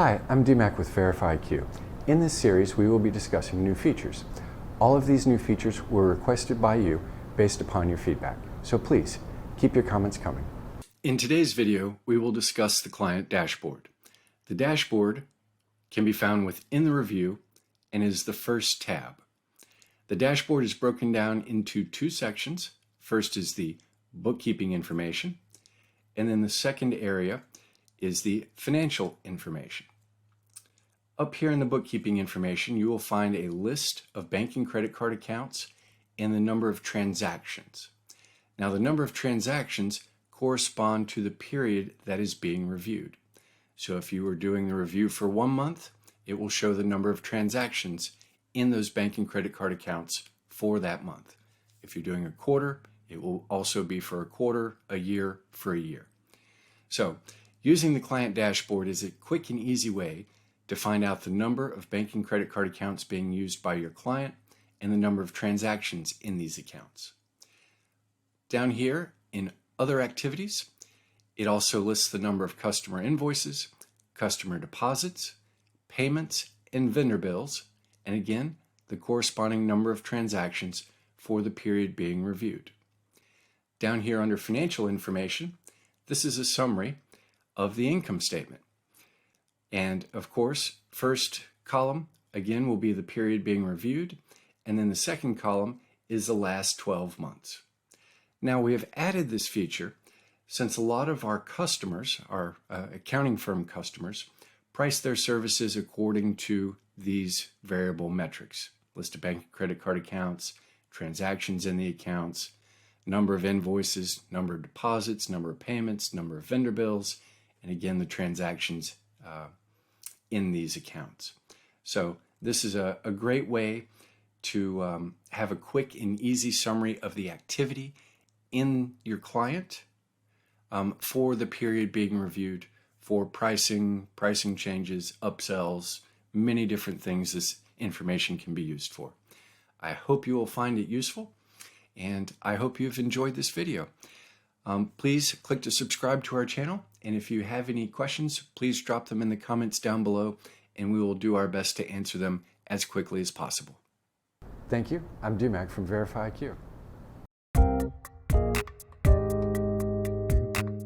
Hi, I'm DMac with VerifyiQ. In this series, we will be discussing new features. All of these new features were requested by you based upon your feedback. So please, keep your comments coming. In today's video, we will discuss the client dashboard. The dashboard can be found within the review and is the first tab. The dashboard is broken down into two sections. First is the bookkeeping information, and then the second area is the financial information. Up here in the bookkeeping information, you will find a list of banking credit card accounts and the number of transactions. Now, the number of transactions correspond to the period that is being reviewed. So if you were doing the review for 1 month, it will show the number of transactions in those banking credit card accounts for that month. If you're doing a quarter, it will also be for a quarter, a year, for a year. So using the client dashboard is a quick and easy way to find out the number of banking credit card accounts being used by your client and the number of transactions in these accounts. Down here in other activities, it also lists the number of customer invoices, customer deposits, payments, and vendor bills, and again, the corresponding number of transactions for the period being reviewed. Down here under financial information, this is a summary of the income statement. And of course, first column, again, will be the period being reviewed, and then the second column is the last 12 months. Now, we have added this feature since a lot of our customers, our accounting firm customers, price their services according to these variable metrics: list of bank credit card accounts, transactions in the accounts, number of invoices, number of deposits, number of payments, number of vendor bills, and again, the transactions in these accounts. So this is a great way to have a quick and easy summary of the activity in your client for the period being reviewed, for pricing changes, upsells, many different things this information can be used for. I hope you will find it useful, and I hope you've enjoyed this video. Please click to subscribe to our channel, and if you have any questions, please drop them in the comments down below, and we will do our best to answer them as quickly as possible. Thank you. I'm DMac from VerifyiQ.